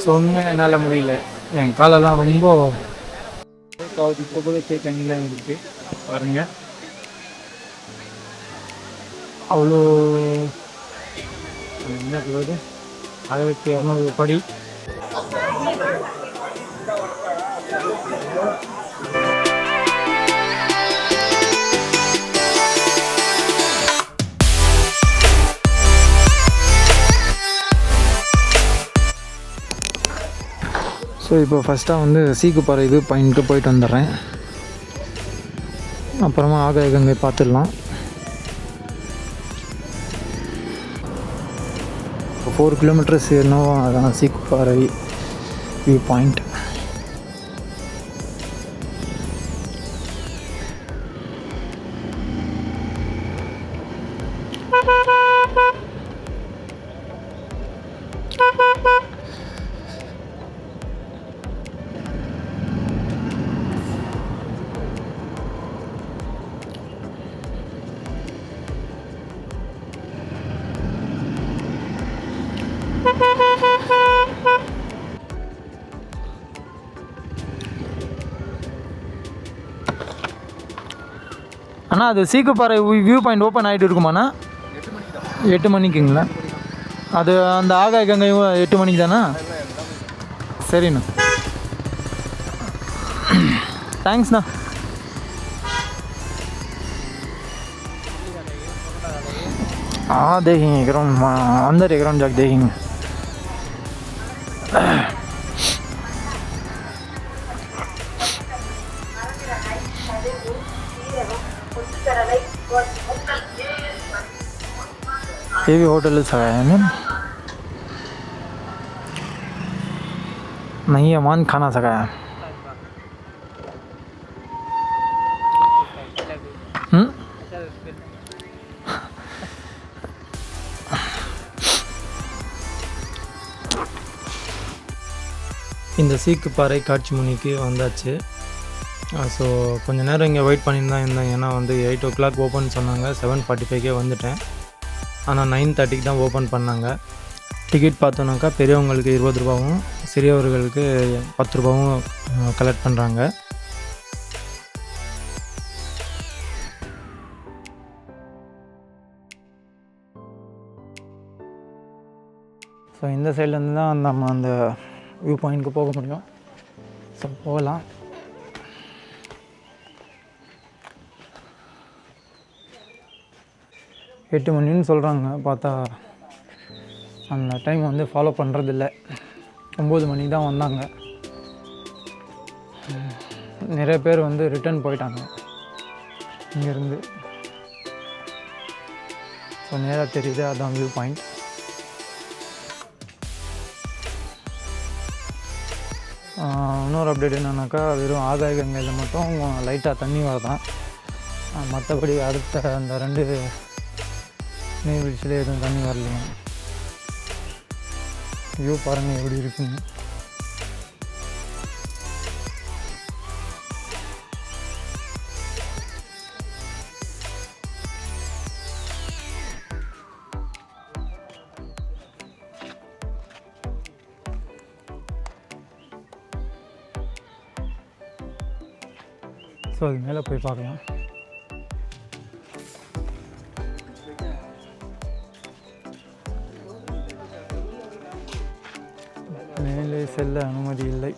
சொன்ன என்னால் முடியல, என் காலெல்லாம் ரொம்ப இப்போ கூட தண்ணிலாம் இருக்குது பாருங்க. அவ்வளோ என்ன சொல்வது, 1200 படி. ஸோ இப்போ ஃபஸ்ட்டாக வந்து சீக்குப்பாறை வியூ பாயிண்ட்டு போயிட்டு வந்துடுறேன். அப்புறமா ஆகாய கங்கை பார்த்துடலாம். 4 கிலோமீட்டர்ஸ் ஏறினோம், அதான் சீக்குப்பாறை வியூ பாயிண்ட். அண்ணா அது சீக்குப்பாறை வியூ பாயிண்ட் ஓப்பன் ஆகிட்டு இருக்குமாண்ணா? 8 மணிக்குங்களா? அது அந்த ஆகாய கங்கையும் 8 மணிக்கு தானே? சரிண்ணா, தேங்க்ஸ்ண்ணா. देखेंगे ग्राउंड अंदर है, ग्राउंड जाके देखेंगे. ये भी होटल है मैम, नहीं अमान खाना सका है. இந்த சீக்குப்பாறை காட்சி முனிக்கு வந்தாச்சு. ஸோ கொஞ்சம் நேரம் இங்கே வெயிட் பண்ணிட்டு தான் இருந்தேன். ஏன்னா வந்து 8 o'clock ஓப்பன் சொன்னாங்க, 7:45 வந்துட்டேன். ஆனால் 9:30 தான் ஓப்பன் பண்ணாங்க. டிக்கெட் பார்த்தோன்னாக்கா பெரியவங்களுக்கு 20 ரூபாவும் சிறியவர்களுக்கு 10 ரூபாவும் கலெக்ட் பண்ணுறாங்க. ஸோ இந்த சைட்லேருந்து தான் நம்ம அந்த வியூ பாயிண்ட்க்கு போக முடியும். ஸோ போகலாம். எட்டு மணின்னு சொல்கிறாங்க, பார்த்தா அந்த டைம் வந்து ஃபாலோ பண்ணுறதில்ல. 9 மணிக்கு தான் வந்தாங்க. நிறைய பேர் வந்து ரிட்டர்ன் போயிட்டாங்க இங்கேருந்து. ஸோ நேராக தெரியுது, அதுதான் வியூ பாயிண்ட். இன்னொரு அப்டேட் என்னன்னாக்கா, வெறும் ஆகாய கங்கையில் மட்டும் லைட்டாக தண்ணி வரதான், மற்றபடி அடுத்த அந்த 2 நீர்வீழ்ச்சியில் எதுவும் தண்ணி வரலைங்க. வியூ பாருங்கள் எப்படி இருக்குங்க. ஸோ அது மேலே போய் பார்க்கலாம். மேலே செல்ல அனுமதி இல்லை.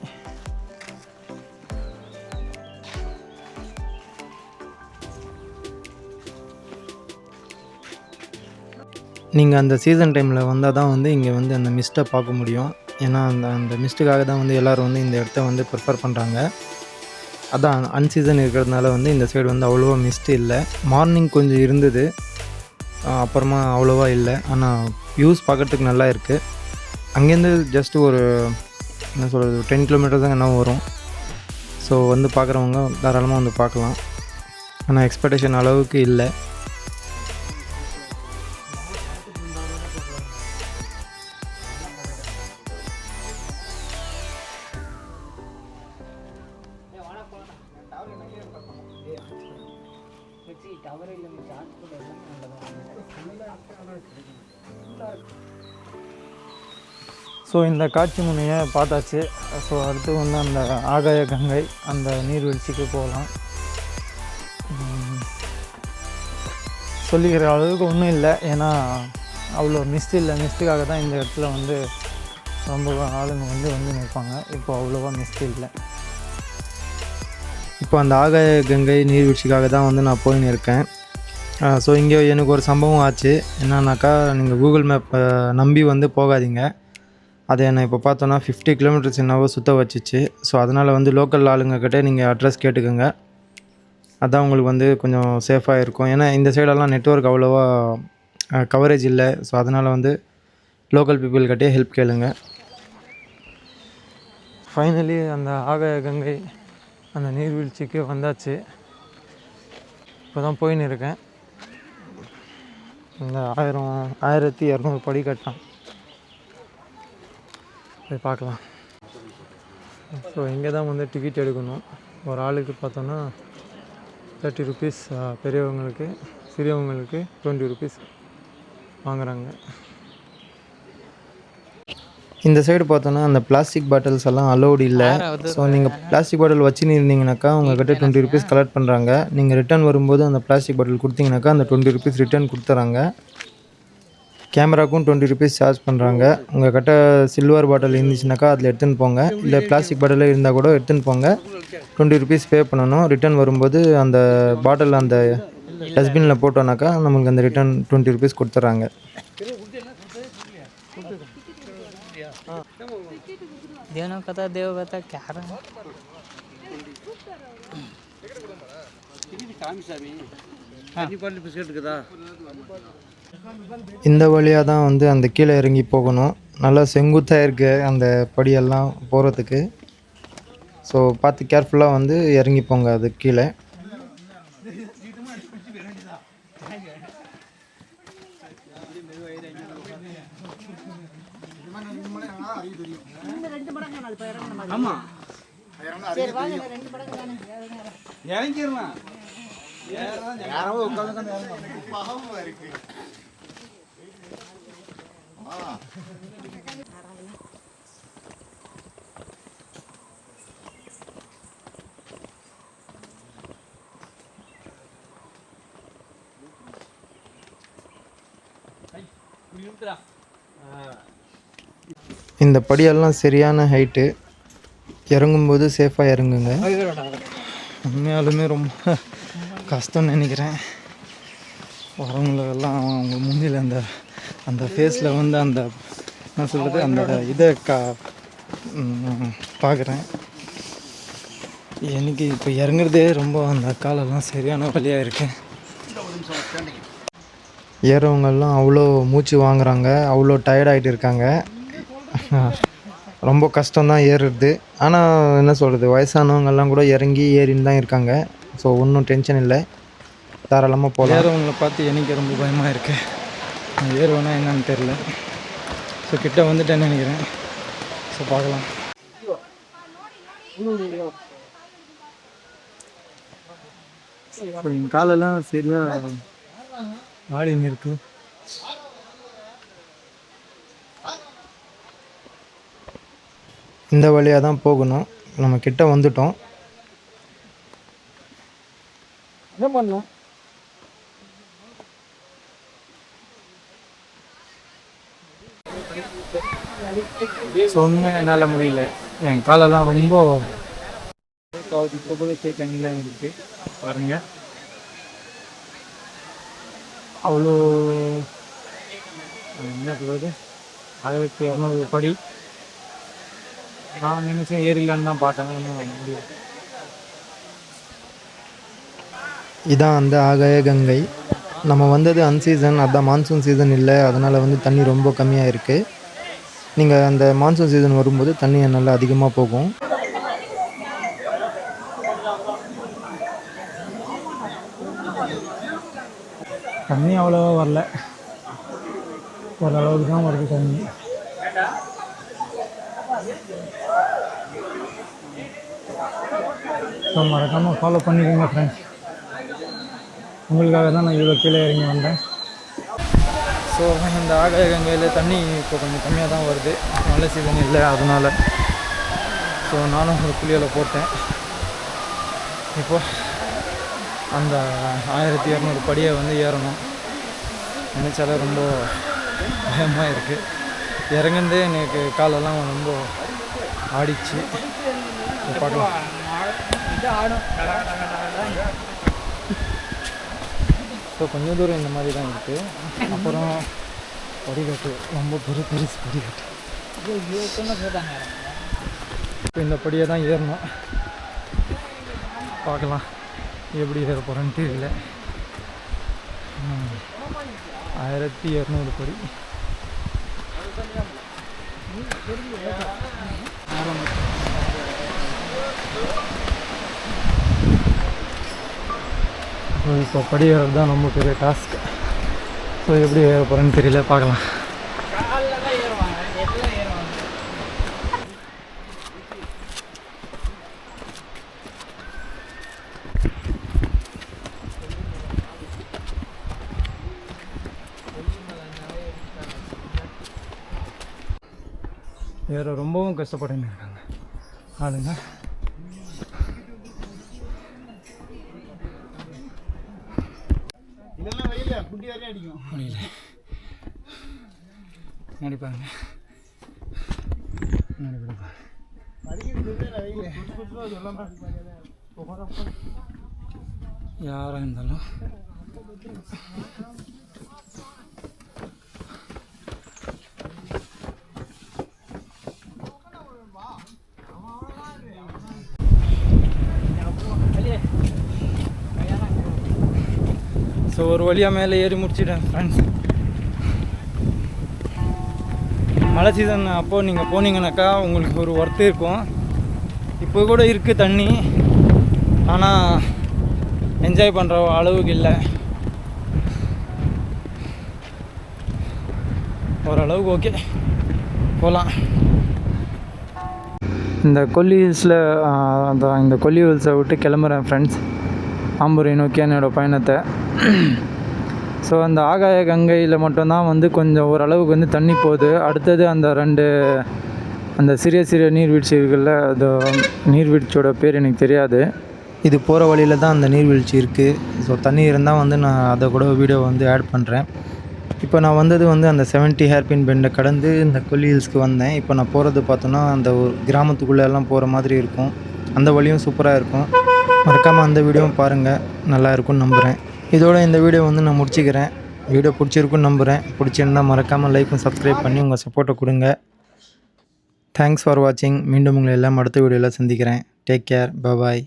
நீங்கள் அந்த சீசன் டைமில் வந்தால் தான் வந்து இங்கே வந்து அந்த மிஸ்ட்டை பார்க்க முடியும். ஏன்னா அந்த மிஸ்ட்டுக்காக தான் வந்து எல்லோரும் வந்து இந்த இடத்த வந்து ப்ரிஃபர் பண்ணுறாங்க. அதான் அன்சீசன் இருக்கிறதுனால வந்து இந்த சைடு வந்து அவ்வளோவா மிஸ்ட்டு இல்லை. மார்னிங் கொஞ்சம் இருந்தது, அப்புறமா அவ்வளோவா இல்லை. ஆனால் வியூஸ் பார்க்குறதுக்கு நல்லா இருக்குது. அங்கேருந்து ஜஸ்ட்டு ஒரு என்ன சொல்கிறது, 10 கிலோமீட்டர் தான் என்ன வரும். ஸோ வந்து பார்க்குறவங்க தாராளமாக வந்து பார்க்கலாம். ஆனால் எக்ஸ்பெக்டேஷன் அளவுக்கு இல்லை. ஸோ இந்த காட்சி முனையை பார்த்தாச்சு. ஸோ அடுத்து வந்து அந்த ஆகாய கங்கை அந்த நீர்வீழ்ச்சிக்கு போகலாம். சொல்லிக்கிற அளவுக்கு ஒன்றும் இல்லை, ஏன்னா அவ்வளோ மிஸ்ட் இல்லை. மிஸ்ட்டுக்காக தான் இந்த இடத்துல வந்து ரொம்ப ஆளுங்க வந்து நிற்பாங்க. இப்போ அவ்வளோவா மிஸ்ட் இல்லை. இப்போ அந்த ஆகாய கங்கை நீர்வீழ்ச்சிக்காக தான் வந்து நான் போயின்னு இருக்கேன். ஸோ இங்கே எனக்கு ஒரு சம்பவம் ஆச்சு. என்னன்னாக்கா, நீங்கள் கூகுள் மேப்பை நம்பி வந்து போகாதீங்க. அதை என்னை இப்போ பார்த்தோன்னா 50 கிலோமீட்டர்ஸ் என்னவோ சுற்ற வச்சிச்சு. ஸோ அதனால் வந்து லோக்கல் ஆளுங்கக்கிட்டே நீங்கள் அட்ரஸ் கேட்டுக்கோங்க. அதான் உங்களுக்கு வந்து கொஞ்சம் சேஃபாக இருக்கும். ஏன்னா இந்த சைடெல்லாம் நெட்வொர்க் அவ்வளோவா கவரேஜ் இல்லை. ஸோ அதனால் வந்து லோக்கல் பீப்புள்கிட்டே ஹெல்ப் கேளுங்க. ஃபைனலி அந்த ஆகாய கங்கை அந்த நீர்வீழ்ச்சிக்கு வந்தாச்சு. இப்போ தான் போயின்னு இருக்கேன். இந்த 1200 படி கட்டலாம், போய் பார்க்கலாம். ஸோ இங்கே தான் வந்து டிக்கெட் எடுக்கணும். ஒரு ஆளுக்கு பார்த்தோன்னா 30 ருபீஸ், பெரியவங்களுக்கு, சிறியவங்களுக்கு 20 ருபீஸ் வாங்குகிறாங்க. இந்த சைடு பார்த்தோன்னா அந்த பிளாஸ்டிக் பாட்டில்ஸ் எல்லாம் அலோடு இல்லை. ஸோ நீங்கள் பிளாஸ்டிக் பாட்டில் வச்சுன்னு இருந்தீங்கன்னாக்கா உங்கள்கிட்ட 20 ருபீஸ் கலெக்ட் பண்ணுறாங்க. நீங்கள் ரிட்டர்ன் வரும்போது அந்த பிளாஸ்டிக் பாட்டில் கொடுத்தீங்கன்னாக்கா அந்த 20 ருபீஸ் ரிட்டர்ன் கொடுத்துறாங்க. கேமராவுக்கும் 20 ருபீஸ் சார்ஜ் பண்ணுறாங்க. உங்கள் கிட்ட சில்வர் பாட்டில் இருந்துச்சுனாக்கா அதில் எடுத்துன்னு போங்க. இல்லை பிளாஸ்டிக் பாட்டில் இருந்தால் கூட எடுத்துன்னு போங்க. 20 ருபீஸ் பே பண்ணணும். ரிட்டர்ன் வரும்போது அந்த பாட்டில் அந்த டஸ்ட்பினில் போட்டோன்னாக்கா நமக்கு அந்த ரிட்டர்ன் 20 ருபீஸ் கொடுத்துட்றாங்க. இந்த வழியாக தான் வந்து அந்த கீழே இறங்கி போகணும். நல்லா செங்குத்தாக இருக்குது அந்த படியெல்லாம் போகிறதுக்கு. ஸோ பார்த்து கேர்ஃபுல்லாக வந்து இறங்கி போங்க அது கீழே. இந்த படியெல்லாம் சரியான ஹைட்டு. இறங்கும்போது சேஃபாக இறங்குங்க. உண்மையாலுமே ரொம்ப கஷ்டம்னு நினைக்கிறேன். வரவங்களெல்லாம் அவங்க முன்னில் அந்த அந்த ஃபேஸில் வந்து அந்த என்ன சொல்கிறது அந்த இதை பார்க்குறேன். எனக்கு இப்போ இறங்குறதே ரொம்ப அந்த காலெல்லாம் சரியான வழியாக இருக்குது. ஏறவங்கெல்லாம் அவ்வளோ மூச்சு வாங்குறாங்க, அவ்வளோ டயர்டாகிட்டு இருக்காங்க. ரொம்ப கஷ்டம்தான் ஏறுறது. ஆனால் என்ன சொல்கிறது, வயசானவங்கெல்லாம் கூட இறங்கி ஏறின்னு தான் இருக்காங்க. ஸோ ஒன்றும் டென்ஷன் இல்லை, தாராளமாக போகலாம். ஏறவங்களை பார்த்து எனக்கு ரொம்ப பயமாக இருக்குது. நான் ஏறுவேனா என்னன்னு தெரில. ஸோ கிட்ட வந்துட்டேன்னு நினைக்கிறேன். ஸோ பார்க்கலாம். என் காலெல்லாம் சரியாக ஆடின்னு இருக்கு. இந்த வழியாக தான் போகணும். நம்ம கிட்ட வந்துட்டோம். என்ன பண்ணலாம்? சொன்ன என்னால் முடியல. என் காலெல்லாம் ரொம்ப தண்ணியில் இருக்கு பாருங்க. அவ்வளோ என்ன சொல்கிறது, 1200 படி. நான் நினைச்சேன் ஏறிலான்னு தான் பார்த்தேன். முடியும். இதான் அந்த ஆகாய கங்கை. நம்ம வந்தது அன்சீசன், அதான் மான்சூன் சீசன் இல்லை. அதனால் வந்து தண்ணி ரொம்ப கம்மியாக இருக்குது. நீங்கள் அந்த மான்சூன் சீசன் வரும்போது தண்ணி நல்லா அதிகமாக போகும். தண்ணி அவ்வளோவா வரல, ஓரளவுக்கு தான் வருது தண்ணி. ஸோ மறக்காமல் ஃபாலோ பண்ணிக்கோங்க ஃப்ரெண்ட்ஸ். உங்களுக்காக தான் நான் இவ்வளோ கீழே இறங்கி வந்தேன். ஸோ இந்த ஆகாய கங்கையில் தண்ணி இப்போ கொஞ்சம் கம்மியாக தான் வருது, மழை சீசன் இல்லை அதனால். ஸோ நானும் ஒரு குளியலை போட்டேன். இப்போ அந்த 1200 படியை வந்து ஏறணும். நினச்சாலே ரொம்ப பயமாக இருக்குது. இறங்குந்தே எனக்கு காலெல்லாம் ரொம்ப ஆடிச்சு. பார்க்கலாம். ஸோ கொஞ்சம் தூரம் இந்த மாதிரி தான் இருக்குது. அப்புறம் படிக்கட்டு ரொம்ப பெருசு படிக்கட்டு. இப்போ இந்த படியை தான் ஏறணும். பார்க்கலாம் எப்படி ஏற போகிறேன்னு தெரியல. 1200 படி. இப்போ படி ஏறது தான் ரொம்ப பெரிய டாஸ்க். ஸோ எப்படி ஏற போகிறேன்னு தெரியல, பார்க்கலாம். ஏற ரொம்பவும் கஷ்டப்பட்டுன்னு இருக்காங்க ஆளுங்க. முடியல நடிப்பாங்க யாராக இருந்தாலும் ஸோ ஒரு வழியாக மேலே ஏறி முடிச்சிட்டேன் ஃப்ரெண்ட்ஸ். மழை சீசன் அப்போது நீங்கள் போனீங்கன்னாக்கா உங்களுக்கு ஒரு ஒர்த்து இருக்கும். இப்போ கூட இருக்குது தண்ணி, ஆனால் என்ஜாய் பண்ணுற அளவுக்கு இல்லை. ஓரளவுக்கு ஓகே, போகலாம். இந்த கொல்லி ஹில்ஸில் இந்த கொல்லி ஹில்ஸை விட்டு கிளம்புறேன் ஃப்ரெண்ட்ஸ், ஆம்பூரை நோக்கி என்னோடய பயணத்தை. ஸோ அந்த ஆகாய கங்கையில் மட்டும்தான் வந்து கொஞ்சம் ஓரளவுக்கு வந்து தண்ணி போகுது. அடுத்தது அந்த சிறிய சிறிய நீர்வீழ்ச்சி இருக்குல்ல, அது நீர்வீழ்ச்சியோட பேர் எனக்கு தெரியாது. இது போகிற வழியில் தான் அந்த நீர்வீழ்ச்சி இருக்குது. ஸோ தண்ணி இருந்தால் வந்து நான் அதை கூட வீடியோ வந்து ஆட் பண்ணுறேன். இப்போ நான் வந்தது வந்து அந்த 70 ஹேர்பின் பெண்டை கடந்து இந்த கொல்லி ஹில்ஸ்க்கு வந்தேன். இப்போ நான் போகிறது பார்த்தோன்னா அந்த ஒரு கிராமத்துக்குள்ளெல்லாம் போகிற மாதிரி இருக்கும். அந்த வழியும் சூப்பராக இருக்கும். மறக்காமல் அந்த வீடியோவும் பாருங்கள், நல்லா இருக்கும்னு நம்புகிறேன். இதோட இந்த வீடியோ வந்து நான் முடிச்சுக்கிறேன். வீடியோ பிடிச்சிருக்குன்னு நம்புகிறேன். பிடிச்சிருந்தால் மறக்காமல் லைக்கும் சப்ஸ்கிரைப் பண்ணி உங்கள் சப்போர்ட்டை கொடுங்க. தேங்க்ஸ் ஃபார் வாட்சிங். மீண்டும் உங்களை எல்லாம் அடுத்த வீடியோவில் சந்திக்கிறேன். டேக் கேர், பாய்.